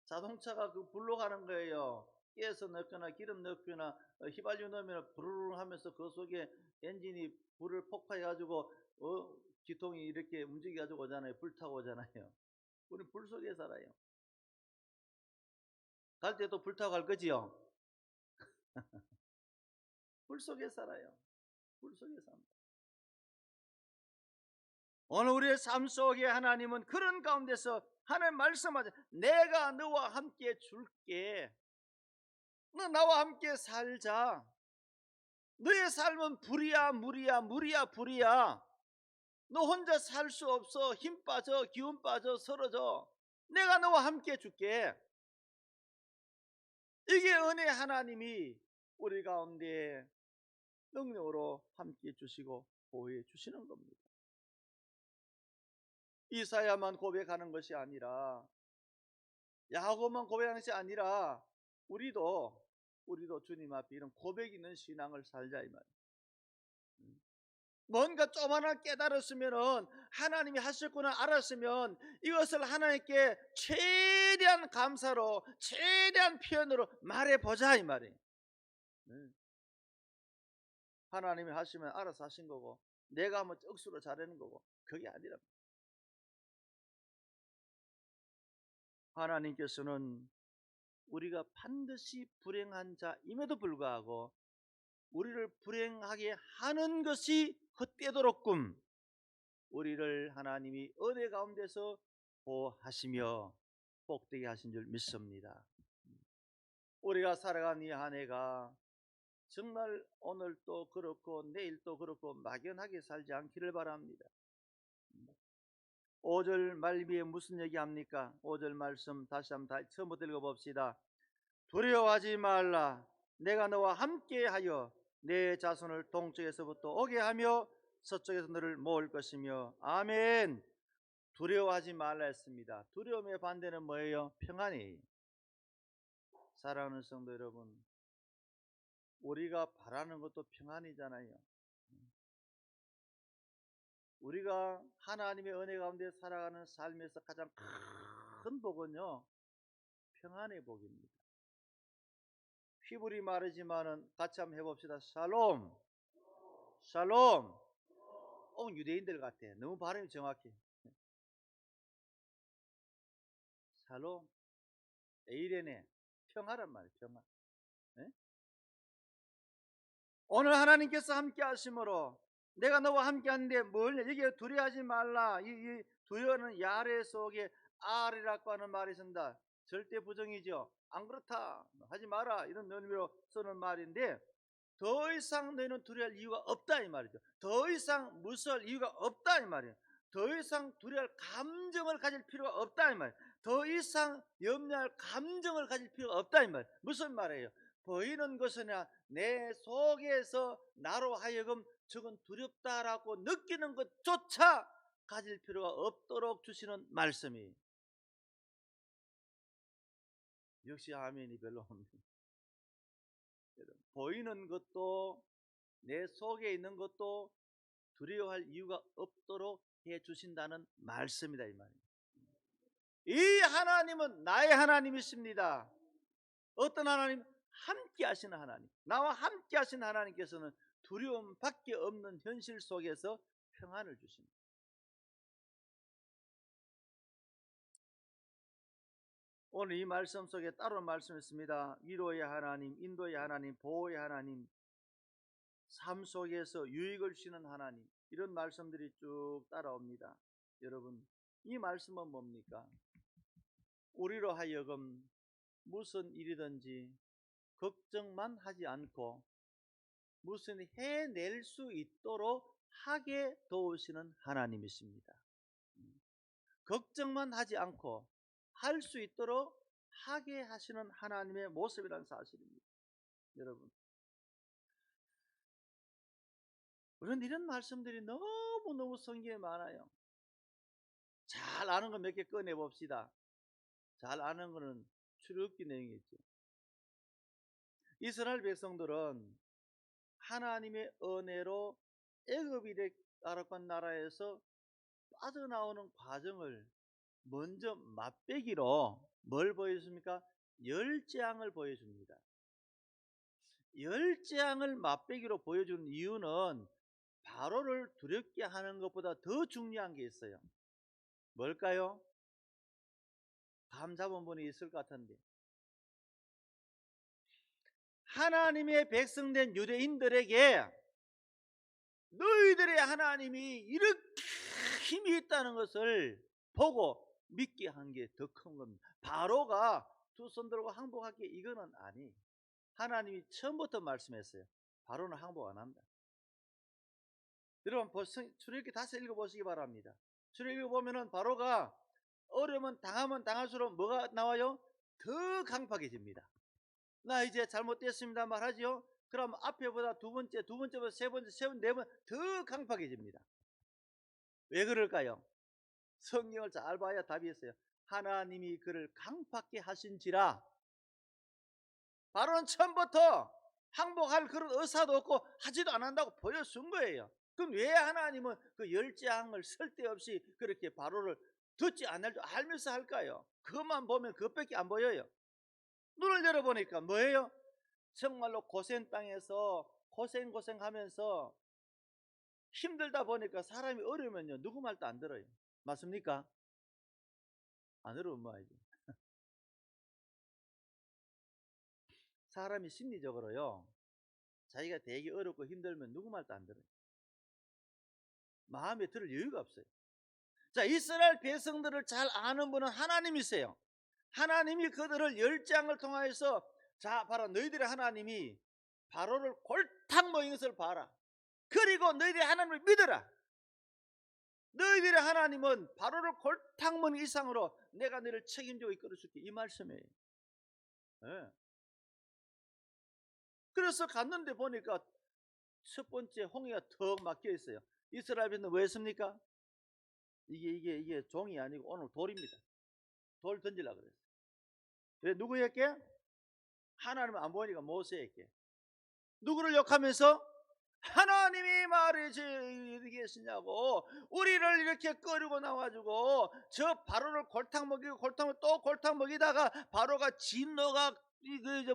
자동차가 그 불로 가는 거예요. 가스 넣거나 기름 넣거나 휘발유 넣으면 부르르 하면서 그 속에 엔진이 불을 폭파해가지고 기통이 이렇게 움직여가지고 오잖아요. 불 타고 오잖아요. 우리 불 속에 살아요. 갈 때도 불 타고 갈 거지요? 불 속에 살아요. 불 속에 삽니다. 오늘 우리의 삶 속에 하나님은 그런 가운데서 하나님 말씀하죠. 내가 너와 함께 줄게. 너 나와 함께 살자. 너의 삶은 불이야 물이야 물이야 불이야. 너 혼자 살 수 없어. 힘 빠져 기운 빠져 쓰러져. 내가 너와 함께 줄게. 이게 은혜 하나님이 우리 가운데 능력으로 함께 주시고 보호해 주시는 겁니다. 이사야만 고백하는 것이 아니라 야고보만 고백하는 것이 아니라 우리도 주님 앞에 이런 고백 있는 신앙을 살자 이 말이에요. 뭔가 좀 하나 깨달았으면은 하나님이 하셨구나 알았으면 이것을 하나님께 최대한 감사로 최대한 표현으로 말해보자 이 말이에요. 하나님이 하시면 알아서 하신 거고 내가 하면 억수로 잘하는 거고 그게 아니라 하나님께서는 우리가 반드시 불행한 자임에도 불구하고 우리를 불행하게 하는 것이 헛되도록끔 우리를 하나님이 은혜 가운데서 보호하시며 복되게 하신 줄 믿습니다. 우리가 살아가는 이 한 해가 정말 오늘도 그렇고 내일도 그렇고 막연하게 살지 않기를 바랍니다. 5절 말미에 무슨 얘기합니까? 5절 말씀 다시 한번 처음부터 읽어봅시다. 두려워하지 말라. 내가 너와 함께하여 내 자손을 동쪽에서부터 오게 하며 서쪽에서 너를 모을 것이며. 아멘. 두려워하지 말라 했습니다. 두려움의 반대는 뭐예요? 평안이에요. 사랑하는 성도 여러분, 우리가 바라는 것도 평안이잖아요. 우리가 하나님의 은혜 가운데 살아가는 삶에서 가장 큰 복은요 평안의 복입니다. 휘불이 마르지만은 같이 한번 해봅시다. 샬롬. 샬롬. 유대인들 같아. 너무 발음이 정확해. 샬롬. 에이레네. 평화란 말이에요. 평화. 네? 오늘 하나님께서 함께 하심으로 내가 너와 함께 하는데 뭘 여기에 두려워하지 말라. 이 두려워는 야레 속에 아리라고 하는 말이 있습니다. 절대 부정이죠. 안 그렇다 하지 마라 이런 의미로 쓰는 말인데 더 이상 너희는 두려워할 이유가 없다 이 말이죠. 더 이상 무서워할 이유가 없다 이 말이에요. 더 이상 두려워할 감정을 가질 필요가 없다 이 말. 더 이상 염려할 감정을 가질 필요가 없다 이 말. 무슨 말이에요? 보이는 것이나 내 속에서 나로 하여금 저건 두렵다라고 느끼는 것조차 가질 필요가 없도록 주시는 말씀이. 역시 아멘이 별로 없네. 보이는 것도 내 속에 있는 것도 두려워할 이유가 없도록 해 주신다는 말씀이다 이 말이에요. 이 하나님은 나의 하나님이십니다. 어떤 하나님? 함께 하시는 하나님. 나와 함께 하시는 하나님께서는 두려움밖에 없는 현실 속에서 평안을 주십니다. 오늘 이 말씀 속에 따로 말씀했습니다. 위로의 하나님, 인도의 하나님, 보호의 하나님, 삶 속에서 유익을 주시는 하나님, 이런 말씀들이 쭉 따라옵니다. 여러분, 이 말씀은 뭡니까? 우리로 하여금 무슨 일이든지 걱정만 하지 않고 무슨 해낼 수 있도록 하게 도우시는 하나님이십니다. 걱정만 하지 않고 할 수 있도록 하게 하시는 하나님의 모습이라는 사실입니다. 여러분, 우리는 이런 말씀들이 너무너무 성경에 많아요. 잘 아는 거 몇 개 꺼내 봅시다. 잘 아는 거는 출애굽기 내용이죠. 이스라엘 백성들은 하나님의 은혜로 애굽이라는 나라에서 빠져나오는 과정을 먼저 맛배기로 뭘 보여줍니까? 열재앙을 보여줍니다. 열재앙을 맛배기로 보여주는 이유는 바로를 두렵게 하는 것보다 더 중요한 게 있어요. 뭘까요? 감 잡은 분이 있을 것 같은데, 하나님의 백성된 유대인들에게 너희들의 하나님이 이렇게 힘이 있다는 것을 보고 믿게 한 게 더 큰 겁니다. 바로가 두 손 들고 항복할게, 이거는 아니. 하나님이 처음부터 말씀했어요. 바로는 항복 안 한다. 여러분, 출애굽기 다시 읽어보시기 바랍니다. 출애굽기 보면은 바로가 어려우면 당하면 당할수록 뭐가 나와요? 더 강팍해집니다. 나 이제 잘못됐습니다 말하지요. 그럼 앞에보다 두 번째보다 세 번째, 네 번 더 강팍해집니다. 왜 그럴까요? 성경을 잘 봐야 답이 있어요. 하나님이 그를 강팍해 하신지라. 바로는 처음부터 항복할 그런 의사도 없고 하지도 않는다고 보여준 거예요. 그럼 왜 하나님은 그 열재앙을 쓸데없이 그렇게 바로를 듣지 않을 줄 알면서 할까요? 그것만 보면 그것밖에 안 보여요. 눈을 열어보니까 뭐예요? 정말로 고생 땅에서 고생하면서 힘들다 보니까 사람이 어려우면요, 누구 말도 안 들어요. 맞습니까? 안 들으면 뭐하지? 사람이 심리적으로요, 자기가 되게 어렵고 힘들면 누구 말도 안 들어요. 마음에 들을 여유가 없어요. 자, 이스라엘 백성들을 잘 아는 분은 하나님이세요. 하나님이 그들을 열장을 통하여서, 자, 봐라, 너희들의 하나님이 바로를 골탕 먹인 것을 봐라. 그리고 너희들의 하나님을 믿어라. 너희들의 하나님은 바로를 골탕 먹은 이상으로 내가 너희를 책임지고 이끌어 줄게, 이 말씀이에요. 네. 그래서 갔는데 보니까 첫 번째 홍해가 턱 막혀 있어요. 이스라엘은 왜 했습니까? 이게 종이 아니고 오늘 돌입니다. 돌 던지려고 그랬어요. 왜? 누구에게? 하나님은 안 보니까 모세에게. 누구를 욕하면서? 하나님이 말이지 이러겠느냐고, 우리를 이렇게 끌고 나와가지고 저 바로를 골탕 먹이고 또 골탕 먹이다가 바로가 진노가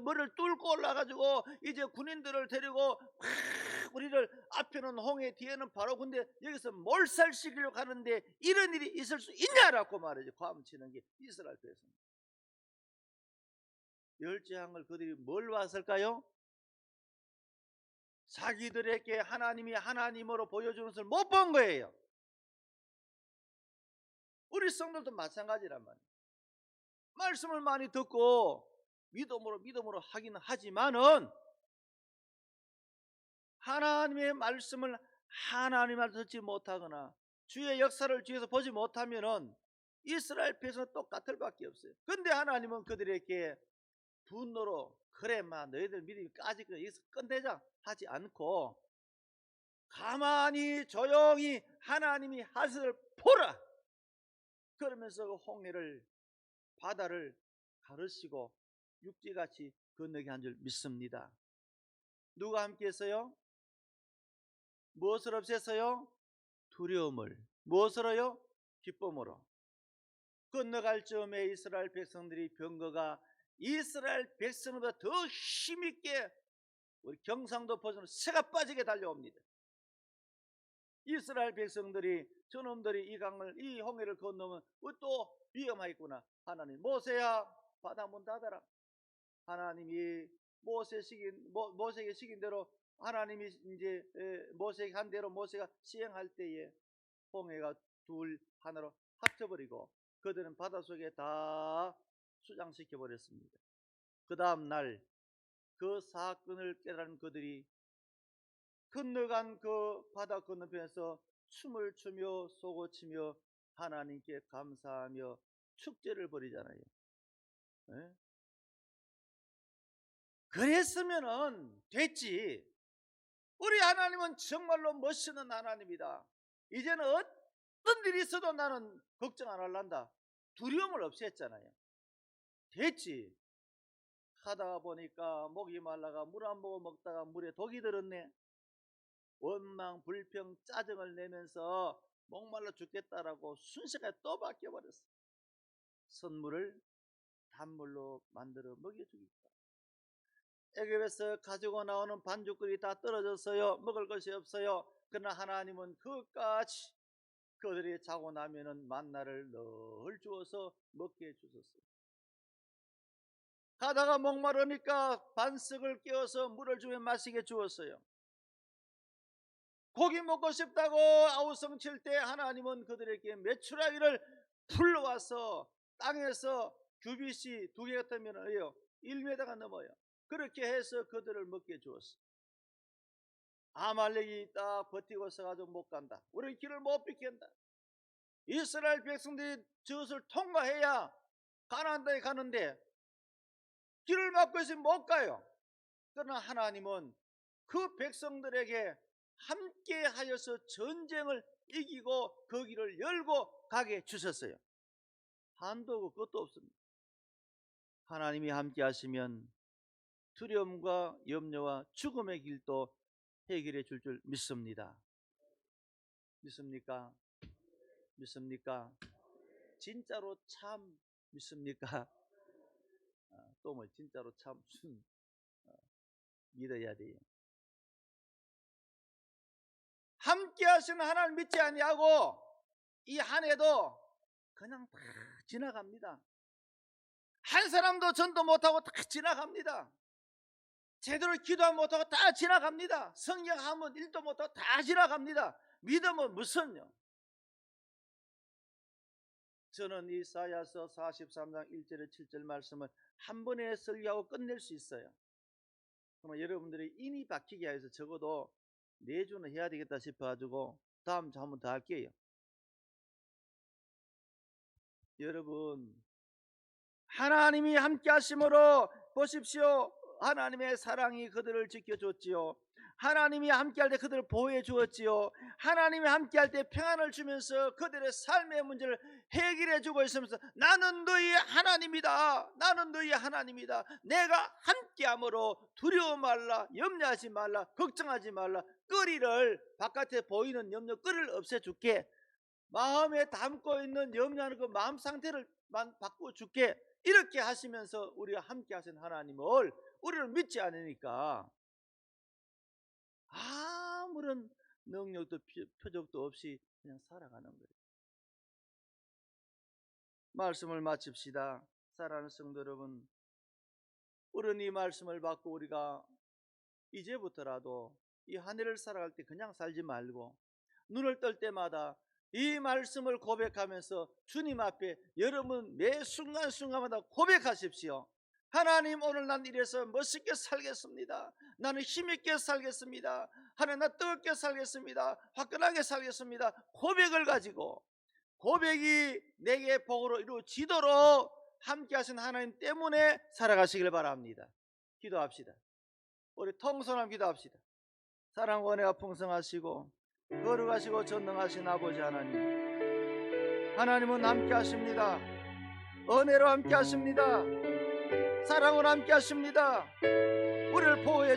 머리를 뚫고 올라가지고 이제 군인들을 데리고 우리를 앞에는 홍해 뒤에는 바로, 근데 여기서 몰살시키려고 하는데 이런 일이 있을 수 있냐라고 말이지. 과음치는 게 이스라엘 백성. 열재앙을 그들이 뭘 봤을까요? 자기들에게 하나님이 하나님으로 보여주는 것을 못 본 거예요. 우리 성도들도 마찬가지란 말이에요. 말씀을 많이 듣고 믿음으로 하기는 하지만은 하나님의 말씀을 하나님을 듣지 못하거나 주의 역사를 뒤에서 보지 못하면은 이스라엘 백성은 똑같을 밖에 없어요. 근데 하나님은 그들에게 분노로 그래 마 너희들 믿음이 까짓 거 여기서 끝내자 하지 않고 가만히 조용히 하나님이 하실을 보라. 그러면서 그 홍해를 바다를 가르시고 육지같이 건너게 한 줄 믿습니다. 누가 함께 했어요? 무엇을 없앴어요? 두려움을. 무엇으로요? 기쁨으로. 건너갈 즈음에 이스라엘 백성들이 병거가 이스라엘 백성보다 더 힘있게 우리 경상도 버전으로 새가 빠지게 달려옵니다. 이스라엘 백성들이 저놈들이 이 강을 이 홍해를 건너면 또 위험하겠구나. 하나님 모세야 바다 문 닫아라. 하나님이 모세에게 시킨 대로 하나님이 이제 모세에게 한 대로 모세가 시행할 때에 홍해가 둘 하나로 합쳐버리고 그들은 바닷속에 다 수장시켜 버렸습니다. 그 다음 날 그 사건을 깨달은 그들이 건너간 그 바다 건너편에서 춤을 추며 쏘고치며 하나님께 감사하며 축제를 벌이잖아요. 네? 그랬으면은 됐지. 우리 하나님은 정말로 멋있는 하나님이다. 이제는 어떤 일이 있어도 나는 걱정 안 할란다. 두려움을 없앴잖아요. 됐지. 하다가 보니까 목이 말라가 물 안 먹어 먹다가 물에 독이 들었네. 원망, 불평, 짜증을 내면서 목말라 죽겠다라고 순식간에 또 바뀌어버렸어. 선물을 단물로 만들어 먹여 주겠다. 애굽에서 가지고 나오는 반죽들이 다 떨어졌어요. 먹을 것이 없어요. 그러나 하나님은 그까지 그들이 자고 나면은 만나를 늘 주어서 먹게 해주셨어요. 가다가 목마르니까 반석을 깨워서 물을 주며 마시게 주었어요. 고기 먹고 싶다고 아우성칠 때 하나님은 그들에게 메추라기를 불러와서 땅에서 규빗이 2개 같으면 1m가 넘어요. 그렇게 해서 그들을 먹게 주었어요. 아말렉이 딱 버티고 서가지고 못 간다. 우리 길을 못 비킨다. 이스라엘 백성들이 저것을 통과해야 가나안 땅에 가는데 길을 막고 있으면 못 가요. 그러나 하나님은 그 백성들에게 함께 하여서 전쟁을 이기고 그 길을 열고 가게 주셨어요. 한도 없고 끝도 없습니다. 하나님이 함께 하시면 두려움과 염려와 죽음의 길도 해결해 줄 줄 믿습니다. 믿습니까? 믿습니까? 진짜로 참 믿습니까? 또 뭐 진짜로 참 믿어야 돼요. 함께 하시는 하나님 믿지 아니하고 이 한 해도 그냥 다 지나갑니다. 한 사람도 전도 못하고 다 지나갑니다. 제대로 기도 못하고 다 지나갑니다. 성경 한번 읽도 못하고 다 지나갑니다. 믿음은 무슨요? 저는 이사야서 43장 1절에 7절 말씀을 한 번에 설교하고 끝낼 수 있어요. 그러면 여러분들이 인이 박히게 해서 적어도 4주는 해야 되겠다 싶어가지고 다음 주 한 번 더 할게요. 여러분, 하나님이 함께 하심으로 보십시오. 하나님의 사랑이 그들을 지켜줬지요. 하나님이 함께할 때 그들을 보호해 주었지요. 하나님이 함께할 때 평안을 주면서 그들의 삶의 문제를 해결해 주고 있으면서 나는 너희 하나님이다. 나는 너희 하나님이다. 내가 함께함으로 두려워 말라. 염려하지 말라. 걱정하지 말라. 끄리를 바깥에 보이는 염려 끄리를 없애줄게. 마음에 담고 있는 염려하는 그 마음 상태를 바꿔줄게. 이렇게 하시면서 우리가 함께 하신 하나님을 우리를 믿지 않으니까 아무런 능력도 표적도 없이 그냥 살아가는 거예요. 말씀을 마칩시다. 사랑하는 성도 여러분, 우리는 이 말씀을 받고 우리가 이제부터라도 이 한 해를 살아갈 때 그냥 살지 말고 눈을 뜰 때마다 이 말씀을 고백하면서 주님 앞에 여러분 매 순간순간마다 고백하십시오. 하나님, 오늘 난 이래서 멋있게 살겠습니다. 나는 힘있게 살겠습니다. 하나님 나 뜨겁게 살겠습니다, 화끈하게 살겠습니다, 고백을 가지고 고백이 내게 복으로 이루어지도록 함께 하신 하나님 때문에 살아가시길 바랍니다. 기도합시다. 우리 통성함 기도합시다. 사랑과 은혜가 풍성하시고 거룩하시고 전능하신 아버지 하나님, 하나님은 함께 하십니다. 은혜로 함께 하십니다. 사랑으로 함께 하십니다. 우리를 보호해 주십시오.